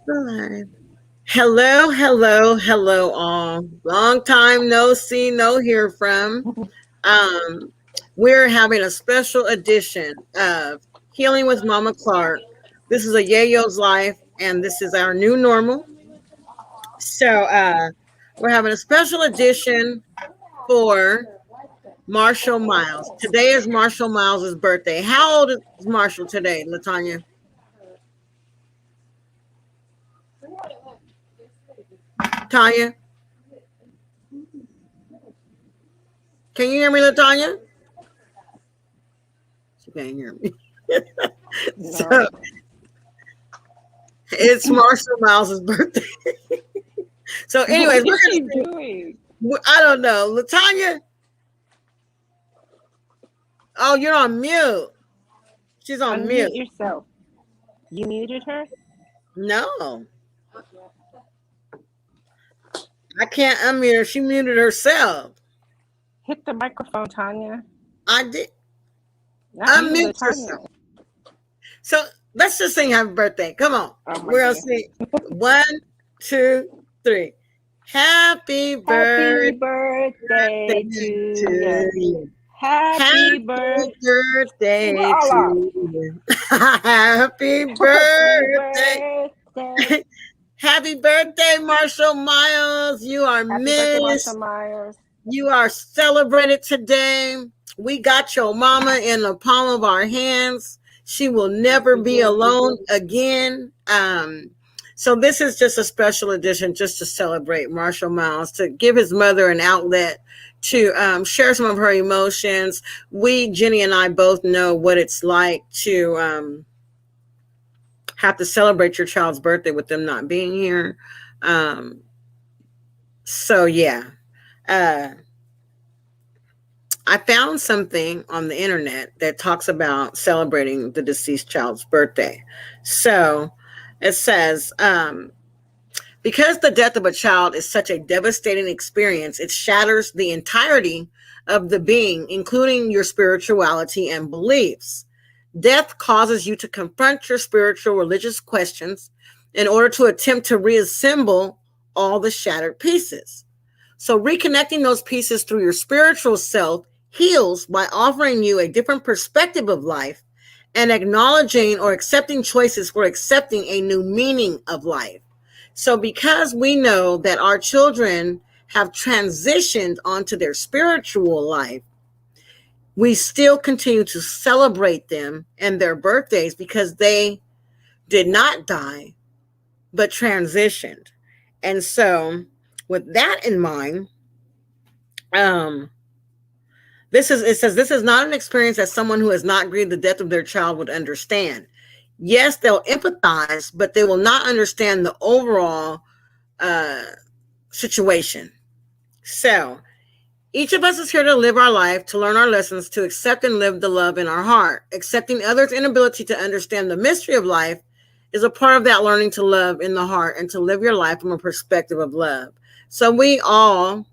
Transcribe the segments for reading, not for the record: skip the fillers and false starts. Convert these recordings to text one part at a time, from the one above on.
Alive. Hello, hello, hello, all. Long time no see, no hear from. Um, we're having a special edition of Healing with Mama Clark. This is a Yayo's life, and this is our new normal. So we're having a special edition for Marshall Miles. Today is Marshall Miles's birthday. How old is Marshall today, Latanya? Tanya, can you hear me, Latanya? She can't hear me. No. So it's Marshall Miles's birthday. So, What anyways, we're is gonna she see. doing? I don't know, Latanya. Oh, you're on mute. She's on mute. Unmute yourself. You muted her? No, I can't unmute her. She muted herself. Hit the microphone, Tanya. I did Not you, unmute Latanya. yourself. So let's just sing happy birthday. Come on. Oh my We're gonna goodness. sing 1, 2, 3. Happy Happy birthday birthday to to you. you. Happy Happy birthday. We're birthday all to off. you. Happy Happy birthday. birthday. Happy birthday, Marshall Miles. You are Happy birthday, Marshall missed. Myers. You are celebrated today. We got your mama in the palm of our hands. She will Yes, never we be do. alone again. So this is just a special edition just to celebrate Marshall Miles, to give his mother an outlet to share some of her emotions. We, Jenny and I, both know what it's like to have to celebrate your child's birthday with them not being here. Um, so yeah. Uh, I found something on the internet that talks about celebrating the deceased child's birthday. So it says, because the death of a child is such a devastating experience, it shatters the entirety of the being, including your spirituality and beliefs. Death causes you to confront your spiritual religious questions in order to attempt to reassemble all the shattered pieces. So, reconnecting those pieces through your spiritual self heals by offering you a different perspective of life and acknowledging or accepting choices for accepting a new meaning of life. So, because we know that our children have transitioned onto their spiritual life, we still continue to celebrate them and their birthdays because they did not die but transitioned. And so, with that in mind, um, this is it says this is not an experience that someone who has not grieved the death of their child would understand. Yes, they'll empathize, but they will not understand the overall uh, situation. So, each of us is here to live our life, to learn our lessons, to accept and live the love in our heart. Accepting others' inability to understand the mystery of life is a part of that learning to love in the heart and to live your life from a perspective of love. So we all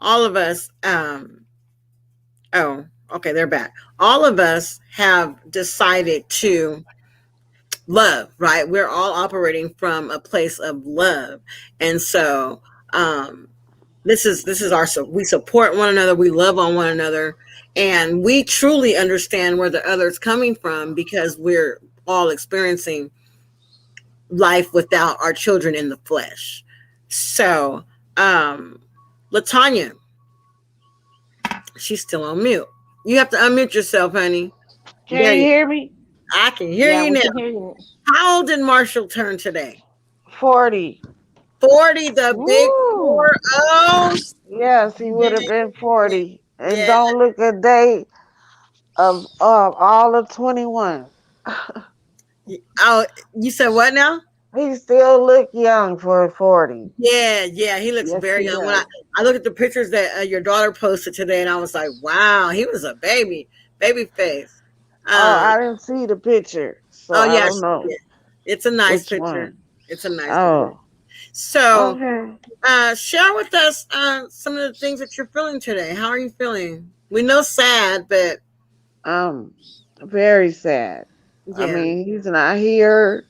of us, oh, okay, they're back. All of us have decided to love, right? We're all operating from a place of love. And so, um, this is our, so we support one another, we love on one another, and we truly understand where the other's coming from because we're all experiencing life without our children in the flesh. So, um, Latanya, she's still on mute. You have to unmute yourself, honey. There Can you you hear me? I can hear Yeah, you we now. can hear you. How old did Marshall turn today? 40. 40, the big Woo! 40. Yes, he would have been 40. And Yeah. don't look a day of all of 21. Oh, you said what now? He still look young for 40. Yeah, yeah, he looks Yes, very he young. When does. I looked at the pictures that your daughter posted today, and I was like, wow, he was a baby face. Oh, Um, I didn't see the picture, so oh I yeah, don't know it's a nice which picture. one. It's a nice picture. Oh, So, okay. share with us some of the things that you're feeling today. How are you feeling? We know sad, but Um, very sad. I yeah, mean, he's not here.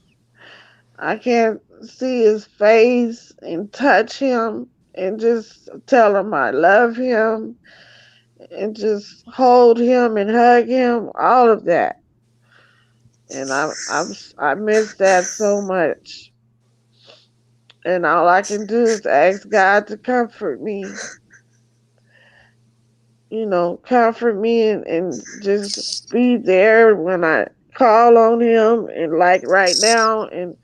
I can't see his face and touch him and just tell him I love him and just hold him and hug him, all of that. And I miss that so much. And all I can do is ask God to comfort me, comfort me and just be there when I call on him and like right now. And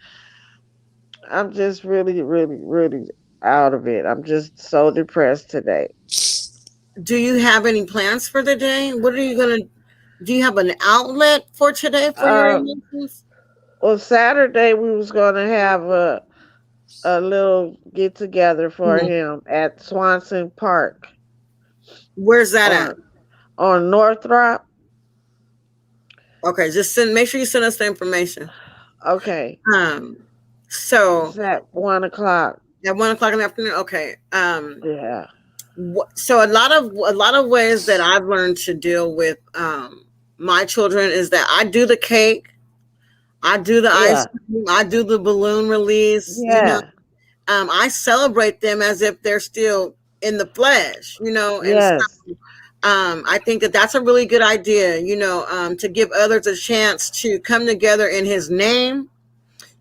I'm just really, really, really out of it. I'm just so depressed today. Do you have any plans for the day? What are you gonna? Do you have an outlet for today for your Uh, emotions? well, Saturday we was gonna have a little get together for Mhm. him at Swanson Park Where's that at? on Northrop. Okay, just send. Make sure you send us the information. Okay, Um, so it's at 1 o'clock. at 1 o'clock in the afternoon. Okay. Yeah, So a lot of ways that I've learned to deal with my children is that I do the cake, I do the ice yeah, cream, I do the balloon release. yeah, I celebrate them as if they're still in the flesh. And so, yes, I think that that's a really good idea. To give others a chance to come together in His name.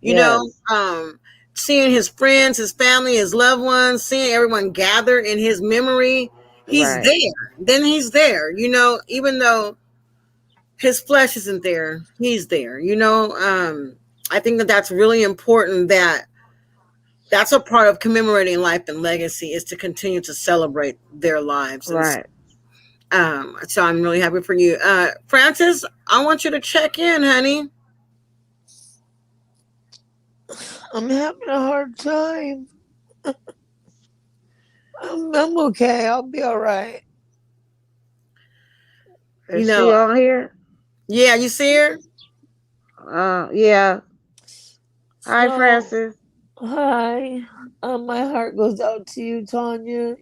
you know, yes, um, Seeing his friends, his family, his loved ones, seeing everyone gather in his memory, he's right, there. Then he's there, even though his flesh isn't there, he's there, I think that that's really important, that's a part of commemorating life and legacy is to continue to celebrate their lives. And right. so I'm really happy for you. Francis, I want you to check in, honey. I'm having a hard time. I'm okay. I'll be all right. Is You she know, on here? yeah, you see her? Yeah. Hi, So, Francis. hi. My heart goes out to you, Tanya.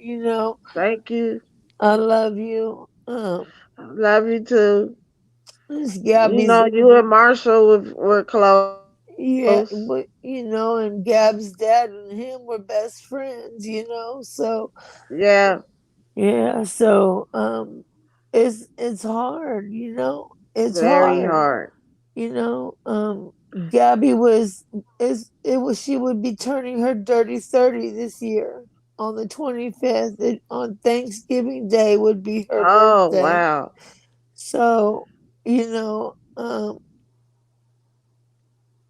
Thank you. I love you. Love you too. This You Gabby's, know, you and Marshall were close. yeah, but and Gab's dad and him were best friends. So Yeah, yeah, so it's hard. It's very hard. hard. You know, um, Gabby was is it was she would be turning her dirty 30 this year on the 25th. On Thanksgiving Day would be her Oh, birthday. wow. So, you know, um,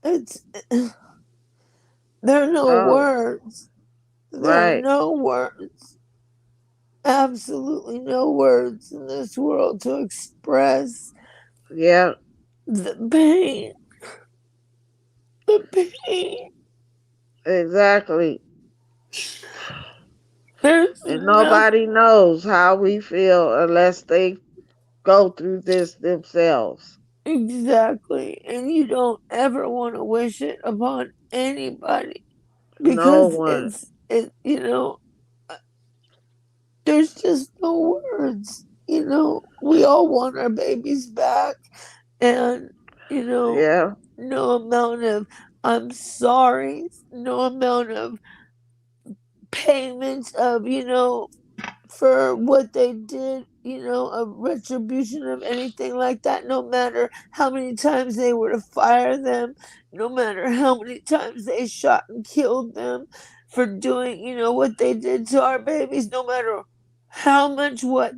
it's there are no Oh, words. There are right. no words. Absolutely no words in this world to express Yeah, the pain. The pain. exactly. There's And nothing. nobody knows how we feel unless they go through this themselves. Exactly. And you don't ever want to wish it upon anybody No because one. uh, there's just no words. We all want our babies back, and, you know, Yeah, no amount of I'm sorry, no amount of payments of, for what they did, a retribution of anything like that, no matter how many times they were to fire them, no matter how many times they shot and killed them for doing, what they did to our babies, no matter how much what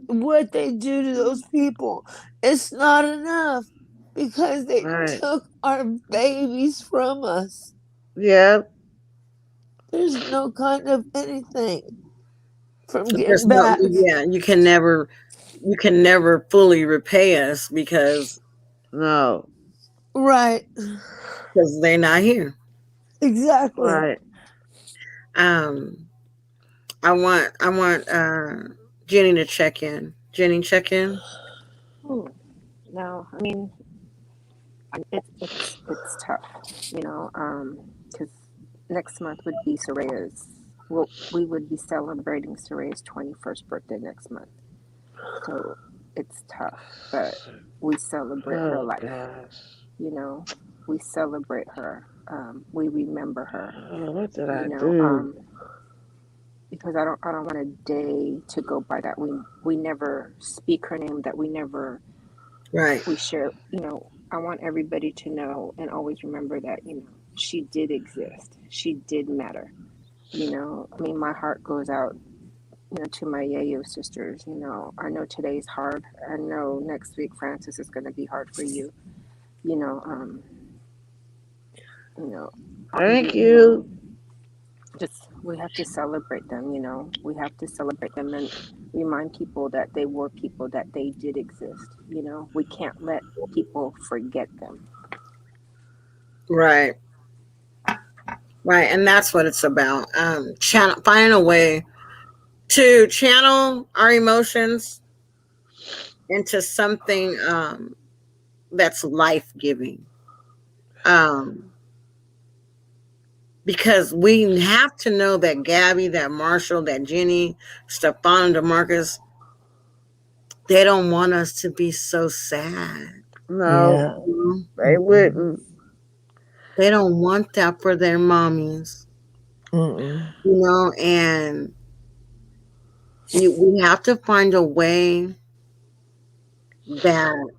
they do to those people, it's not enough because they right. took our babies from us. Yeah, There's no kind of anything from There's getting no, back. yeah, you can never fully repay us no, Right. they're not here. Exactly. right. Um, I want Jenny to check in. Jenny, check in. Hmm. No, I mean it's tough, because next month would be Soraya's. Well, we would be celebrating Soraya's 21st birthday next month, so it's tough. But we celebrate her Oh, life. gosh. We celebrate her. we remember her, What did you I know, do? because I don't want a day to go by that we never speak her name, that Right. we share, I want everybody to know and always remember that, she did exist. She did matter. I mean, my heart goes out, to my Yayo sisters. I know today's hard. I know next week, Francis, is going to be hard for you. You know, um, you know, Thank you know, you. just we have to celebrate them. We have to celebrate them and remind people that they were people, that they did exist. We can't let people forget them. Right. Right. And that's what it's about. Finding a way to channel our emotions into something that's life giving. Um, because we have to know that Gabby, that Marshall, that Jenny, Stefan, and Demarcus, they don't want us to be so sad. No, Yeah. You know? they wouldn't. They don't want that for their mommies, Mm-mm. and we have to find a way that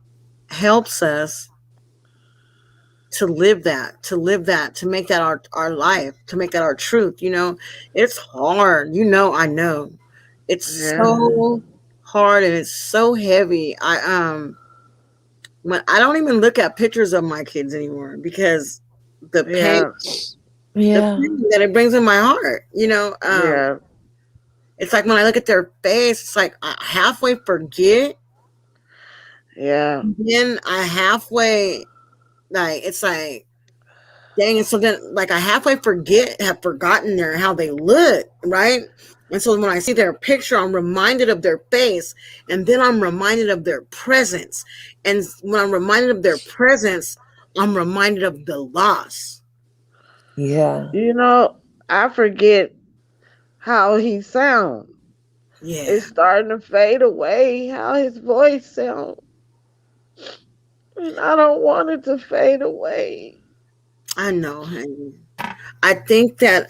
helps us to make that our life, to make that our truth. It's hard. I know. It's Yeah, so hard and it's so heavy. When I don't even look at pictures of my kids anymore because the pain yeah, the Yeah. pain that it brings in my heart. yeah, It's like when I look at their face, it's like I halfway forget, yeah, then I halfway like it's like dang, and so then like I halfway have forgotten how they look, right? And so when I see their picture, I'm reminded of their face, and then I'm reminded of their presence. And when I'm reminded of their presence, I'm reminded of the loss. Yeah. You know, I forget how he sounds. Yeah, It's starting to fade away how his voice sounds. And I don't want it to fade away. I know, honey. I think that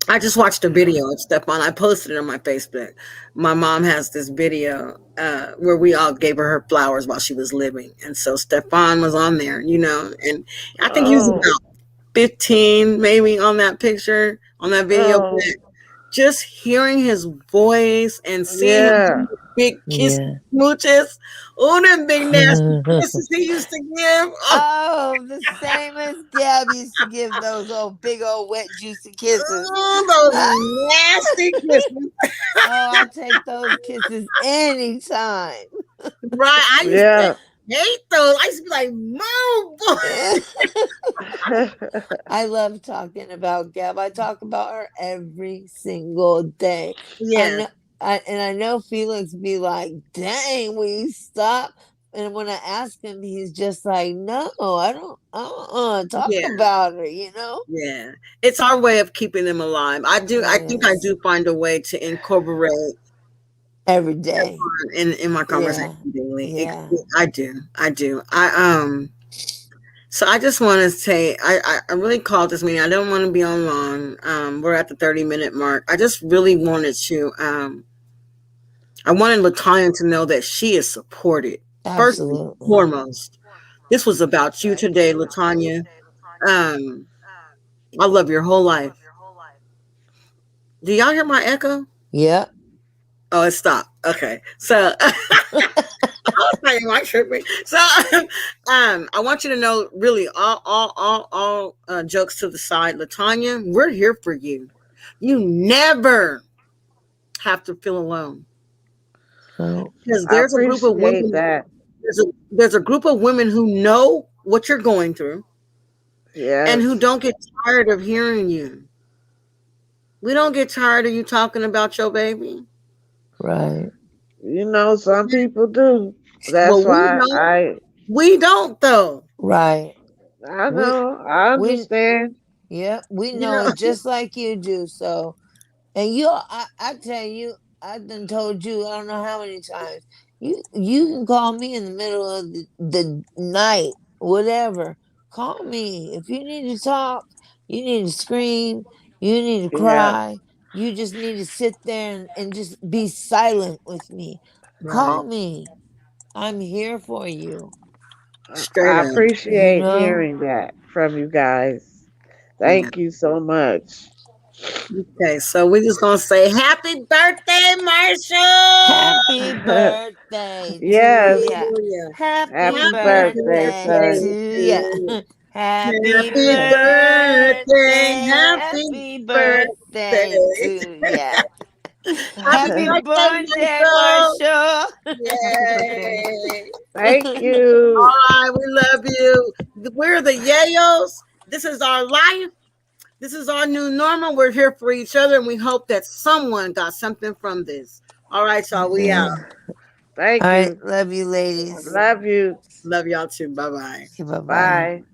I just watched a video of Stephon. I posted it on my Facebook. My mom has this video where we all gave her flowers while she was living. And so Stephon was on there, and I think he was Oh, about 15 maybe on that picture, on that video. oh, But just hearing his voice and seeing him yeah, give big kiss Yeah. smooches, oh, them big nasty kisses he used to give. Oh, Oh, the same as Gab used to give those old big old wet juicy kisses. those nasty kisses. Oh, I'll take those kisses anytime. Right. I used to yeah. hate those. I used to be like, move, boy. I love talking about Gab. I talk about her every single day. I Yeah, know, I know Felix be like, "Dang, will you stop?" And when I ask him, he's just like, "No, I don't. Talk yeah, about her." You know. yeah. It's our way of keeping them alive. I think I Yes, do find a way to incorporate every day. in my conversation Yeah, daily. yeah, I do. I do. So I just want to say I really called this meeting. I don't want to be on long. We're at the 30-minute mark. I just really wanted to I wanted Latanya to know that she is supported. First and absolutely. foremost. This was about you today, Latanya. Um, I love your whole life. Do y'all hear my echo? Yep. Oh, it stopped. Okay. So I was like, am I tripping? So I want you to know really all jokes to the side, Latanya, we're here for you. You never have to feel alone. So Because I there's a group of appreciate women, that. there's a group of women who know what you're going through and who Yes. don't get tired of hearing you. We don't get tired of you talking about your baby. right, You know, some people do. Well, That's we why don't. We don't though. right. I We know, I we understand. yeah, we You know know. it just like you do. So, and I tell you, I done told you I don't know how many times. You can call me in the middle of the night, whatever. Call me. If you need to talk, you need to scream, you need to Yeah. cry, you just need to sit there and just be silent with me. Right. Call me. I'm here for you. Straight I up. You appreciate know? hearing that from you guys. Yeah. Thank you so much. Okay, so we're just gonna say happy birthday, Marshall. Happy birthday to Yes. ya. Hallelujah. Happy Happy Happy birthday, birthday birthday son. to to ya. you. Happy Happy birthday. birthday. Happy Happy birthday birthday. to ya. Happy Happy birthday, birthday, Marshall. Marshall. Happy birthday. Yay. Thank All you. right, we love you. We're the Yayos. This is our life. This is our new normal. We're here for each other, and we hope that someone got something from this. All right, y'all. We out. Yeah. All Thank right. you. Love you, ladies. Love you. Love y'all too. Bye bye. Okay, bye bye. Bye.